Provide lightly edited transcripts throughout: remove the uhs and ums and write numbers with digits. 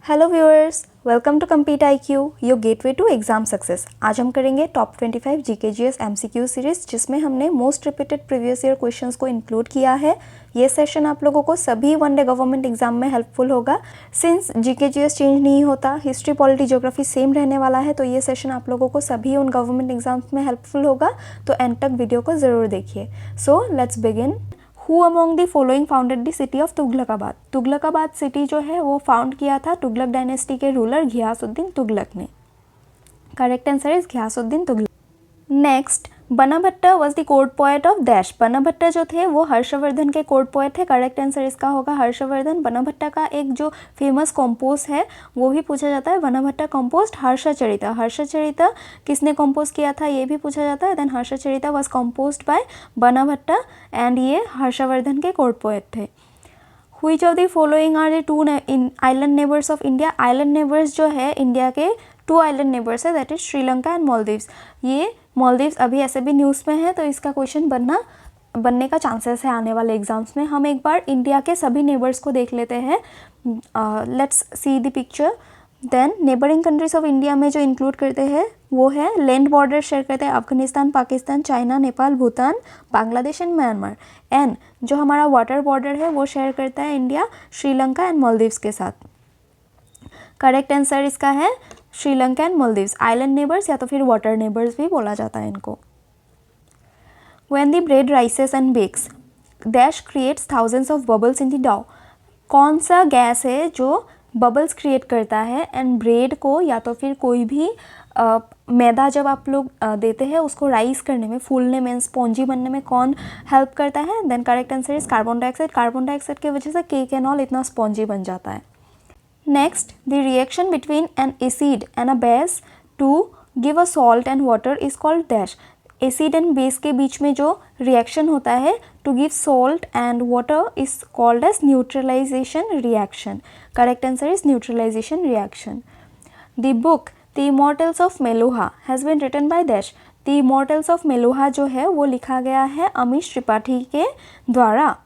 Hello viewers, welcome to Compete IQ, your gateway to exam success. आज हम करेंगे top 25 GKGS MCQ series, जिसमें हमने most repeated previous year questions को include किया है। ये सेशन आप लोगों को सभी वनडे गवर्नमेंट एग्जाम में हेल्पफुल होगा। सिंस GKGS चेंज नहीं होता, हिस्ट्री, पॉलिटी, ज्योग्राफी सेम रहने वाला है, तो ये सेशन आप लोगों को सभी उन गवर्नमेंट एग्जाम्स में हेल्पफुल होगा। तो एंड तक वीडियो को ज़रूर देखिए। So let's begin. Who among the following founded the city of Tughlakabad? Tughlakabad city जो है वो फाउंड किया था तुगलक डायनेस्टी के रूलर घियासुद्दीन तुगलक ने। Correct answer is Ghiyasuddin Tughlaq. Next, Banabhatta was the court poet of dash. Banabhatta जो थे वो हर्षवर्धन के कोर्ट पोएट थे। करेक्ट आंसर इसका होगा हर्षवर्धन। बनभट्टा का एक जो फेमस कंपोज है वो भी पूछा जाता है। बनभट्टा कंपोज्ड हर्षचरिता। हर्षचरिता किसने कंपोज किया था ये भी पूछा जाता है। Then Harshacharita was composed by Banabhatta and ये हर्षवर्धन के कोर्ट पोएट थे। Which of the following are the two island neighbors of India? Island neighbours जो है इंडिया के टू आइलैंड नेबर्स है, that is Sri Lanka and Maldives. ये मालदीव्स अभी ऐसे भी न्यूज़ में है, तो इसका क्वेश्चन बनने का चांसेस है आने वाले एग्जाम्स में। हम एक बार इंडिया के सभी नेबर्स को देख लेते हैं। Let's see the picture. Then neighbouring countries of India में जो इंक्लूड करते हैं वो है लैंड बॉर्डर शेयर करते हैं Afghanistan, Pakistan, China, Nepal, Bhutan, Bangladesh and Myanmar. And जो हमारा वाटर बॉर्डर है वो शेयर करता है इंडिया श्रीलंका एंड मालदीव्स के साथ। करेक्ट आंसर इसका है Sri Lanka and Maldives. Island neighbours या तो फिर वाटर नेबर्स भी बोला जाता है इनको। When the bread rises and bakes, dash creates thousands of bubbles in the dough. कौन सा गैस है जो बबल्स क्रिएट करता है एंड ब्रेड को या तो फिर कोई भी मैदा जब आप लोग देते हैं उसको राइस करने में, फूलने में, स्पॉन्जी बनने में कौन हेल्प करता है? Then correct answer is carbon dioxide. Carbon dioxide की वजह से केक एंड ऑल इतना स्पॉन्जी बन जाता है। Next, the reaction between an acid and a base to give a salt and water is called dash. Acid and base के बीच में जो रिएक्शन होता है to give salt and water is called as neutralisation reaction. Correct answer is neutralisation reaction. The book The Immortals of Meluha has been written by dash. The Immortals of Meluha जो है वो लिखा गया है अमीश त्रिपाठी के द्वारा।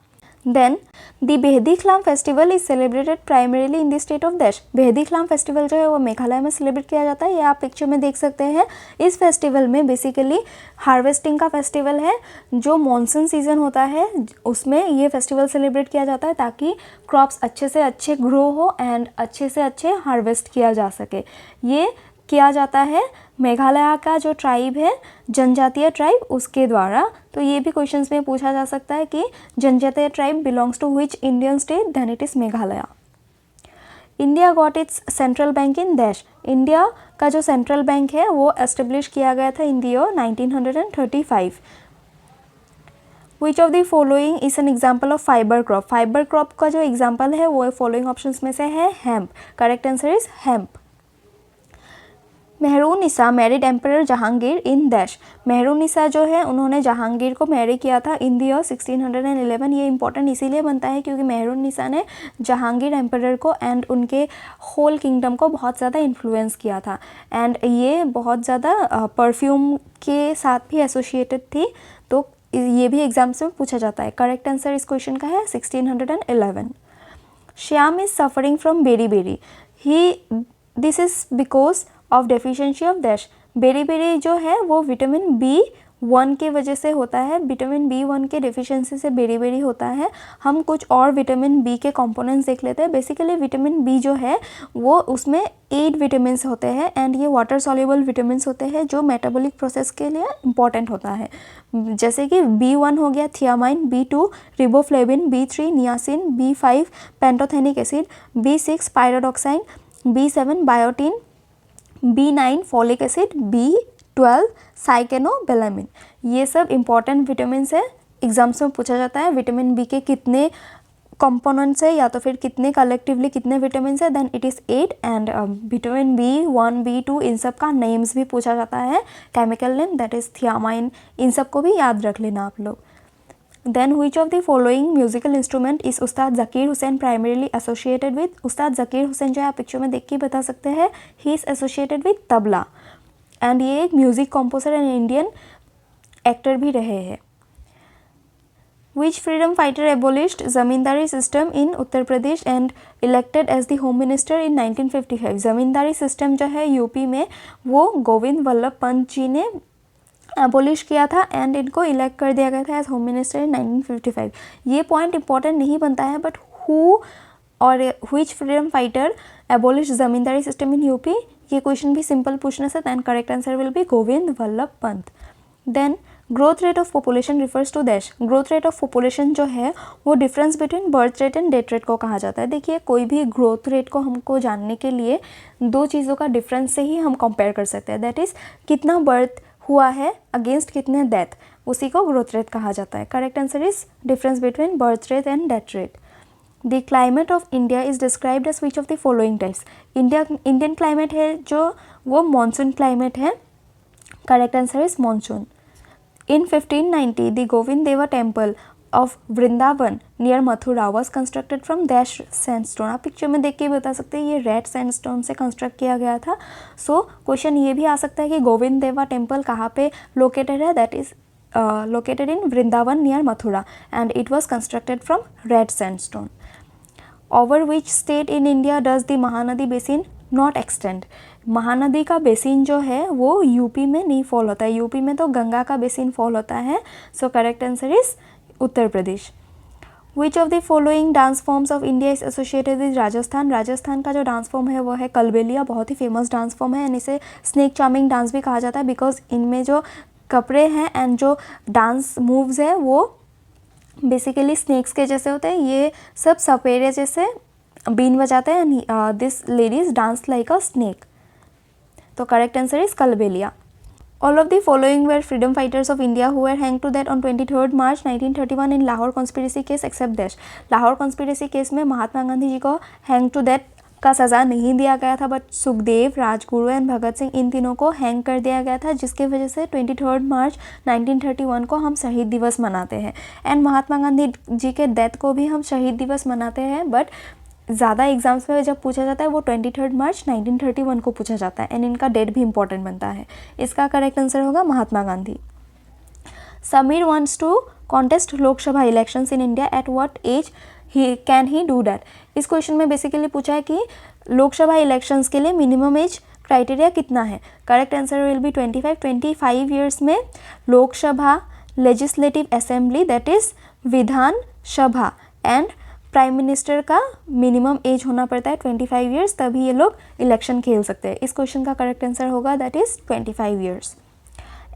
Then the Behdienkhlam festival is celebrated primarily in the state of dash. Behdienkhlam festival जो है वो मेघालय में सेलिब्रेट किया जाता है। ये आप पिक्चर में देख सकते हैं। इस फेस्टिवल में बेसिकली हार्वेस्टिंग का फेस्टिवल है। जो मॉनसून सीजन होता है उसमें ये फेस्टिवल सेलिब्रेट किया जाता है ताकि क्रॉप्स अच्छे से अच्छे ग्रो हो एंड अच्छे से अच्छे हार्वेस्ट किया जा सके। ये किया जाता है मेघालय का जो ट्राइब है, जनजातीय ट्राइब, उसके द्वारा। तो ये भी क्वेश्चंस में पूछा जा सकता है कि जनजातीय tribe belongs to which Indian state? Then it is Meghalaya. India got its central bank in dash. India का जो सेंट्रल बैंक है वो एस्टेब्लिश किया गया था in the year 1935। Which of the following is an example of fibre crop. Fibre crop का जो example है वो फॉलोइंग ऑप्शंस में से है hemp. Correct answer is hemp. Mehrunnisa married emperor Jahangir in dash. Mehrunnisa जो है उन्होंने जहांगीर को मैरी किया था इन द ईयर 1611। ये इंपॉर्टेंट इसीलिए बनता है क्योंकि मेहरुन्निसा ने जहांगीर एम्परर को एंड उनके होल किंगडम को बहुत ज़्यादा इन्फ्लुएंस किया था एंड ये बहुत ज़्यादा परफ्यूम के साथ भी एसोसिएटेड थी। तो ये भी एग्जाम्स में पूछा जाता है। करेक्ट आंसर इस क्वेश्चन का है 1611। Shyam is suffering from beri this is because of deficiency of dash. Beri जो है वो विटामिन B1 की वजह से होता है। विटामिन B1 के डेफिशिएंसी से बेरी होता है। हम कुछ और विटामिन B के कंपोनेंट्स देख लेते हैं। बेसिकली विटामिन B जो है वो उसमें 8 विटामिन्स होते हैं एंड ये वाटर सॉल्युबल विटामिन्स होते हैं जो मेटाबॉलिक प्रोसेस के लिए इंपॉर्टेंट होता है। जैसे कि B1 हो गया thiamine, B2 riboflavin, B3 niacin, B5 pantothenic acid, B6 पायरोडॉक्साइन, B7 biotin, B9 folic acid, B12 साइकेनोबेलामिन। ये सब इंपॉर्टेंट विटामिन्स है। एग्जाम्स में पूछा जाता है विटामिन B के कितने कंपोनेंट्स है या तो फिर कितने कलेक्टिवली कितने विटामिन्स है? Then it is 8 and vitamin B1 B2 इन सब का नेम्स भी पूछा जाता है, chemical name, that is thiamine. इन सब को भी याद रख लेना आप लोग। Then which of the following musical instrument is Ustad Zakir Hussain primarily associated with. Ustad Zakir Hussain जो है आप पिक्चर में देख के बता सकते हैं। He is associated with tabla and ये एक music composer and Indian actor भी रहे हैं। Which freedom fighter abolished zamindari system in Uttar Pradesh and elected as the home minister in 1955? Zamindari system जो है यूपी में वो गोविंद वल्लभ पंत जी ने एबोलिश किया था एंड इनको इलेक्ट कर दिया गया था एज होम मिनिस्टर इन 1955. ये पॉइंट इंपॉर्टेंट नहीं बनता है, बट हु और which freedom fighter abolish zamindari system in UP, ये क्वेश्चन भी सिंपल पूछने से, then correct answer will be Govind Vallabh Pant. Then growth rate of population refers to dash. Growth rate of population जो है वो difference between birth rate and death rate को कहा जाता है. देखिए कोई भी ग्रोथ रेट को हमको जानने के लिए दो चीज़ों का डिफरेंस से ही हम कंपेयर कर सकते हैं. दैट इज़ कितना बर्थ हुआ है अगेंस्ट कितने डेथ, उसी को ग्रोथ रेट कहा जाता है. Correct answer is difference between birth rate and death rate. The climate of India is described as which of the following types. Indian climate है जो वो मानसून क्लाइमेट है. Correct answer is monsoon. In 1590, the Govind Deva temple of Vrindavan near Mathura was constructed from dash sandstone. आप picture में देख के बता सकते हैं ये रेड सैंडस्टोन से कंस्ट्रक्ट किया गया था. सो क्वेश्चन ये भी आ सकता है कि गोविंद देवा टेम्पल कहाँ पे लोकेटेड है. That is located in Vrindavan near Mathura and it was constructed from red sandstone. Over which state in India does the Mahanadi basin not extend. Mahanadi का बेसिन जो है वो यूपी में नहीं फॉल होता है. यूपी में तो गंगा का बेसिन फॉल होता है. So correct answer is Uttar Pradesh. Which of the following dance forms of India is associated with Rajasthan. Rajasthan का जो डांस फॉर्म है वो है कलबेलिया. बहुत ही फेमस डांस फॉर्म है एंड इसे स्नेक चार्मिंग डांस भी कहा जाता है बिकॉज इनमें जो कपड़े हैं एंड जो डांस मूव्स है वो बेसिकली स्नेक्स के जैसे होते हैं. ये सब सपेरे जैसे बीन बजाते हैं and this ladies dance like a snake. तो correct answer is Kalbelia. All of the following were freedom fighters of India who were hang to death on 23 March 1931 in Lahore conspiracy case except dash. Lahore conspiracy case में महात्मा गांधी जी को hang to death का सज़ा नहीं दिया गया था, but Sukhdev, Rajguru and Bhagat Singh इन तीनों को हैंग कर दिया गया था, जिसकी वजह से 23 मार्च 1931 को हम शहीद दिवस मनाते हैं. एंड महात्मा गांधी जी के डेथ को भी हम शहीद दिवस मनाते हैं, बट ज़्यादा एग्जाम्स में जब पूछा जाता है वो 23 मार्च 1931 को पूछा जाता है एंड इनका डेट भी इंपॉर्टेंट बनता है. इसका करेक्ट आंसर होगा Mahatma Gandhi. Sameer wants to contest Lok Sabha elections in India at what age can he do that. इस क्वेश्चन में बेसिकली पूछा है कि लोकसभा इलेक्शंस के लिए मिनिमम एज क्राइटेरिया कितना है. Correct answer will be 25 years में Lok Sabha, legislative assembly that is Vidhan Sabha and prime minister का मिनिमम एज होना पड़ता है 25 ईयर्स, तभी ये लोग इलेक्शन खेल सकते हैं. इस क्वेश्चन का करेक्ट आंसर होगा that is 25 years.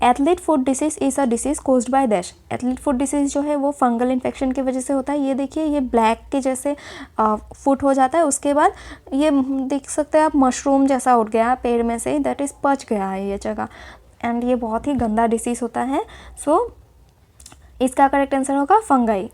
Athlete foot disease is a disease caused by dash. Athlete foot disease जो है वो फंगल इन्फेक्शन की वजह से होता है. ये देखिए ये ब्लैक के जैसे फुट हो जाता है, उसके बाद ये देख सकते हैं आप मशरूम जैसा उठ गया पेड़ में से, दैट इज पच गया है ये जगह एंड ये बहुत ही गंदा डिसीज होता है. सो इसका करेक्ट आंसर होगा फंगाई.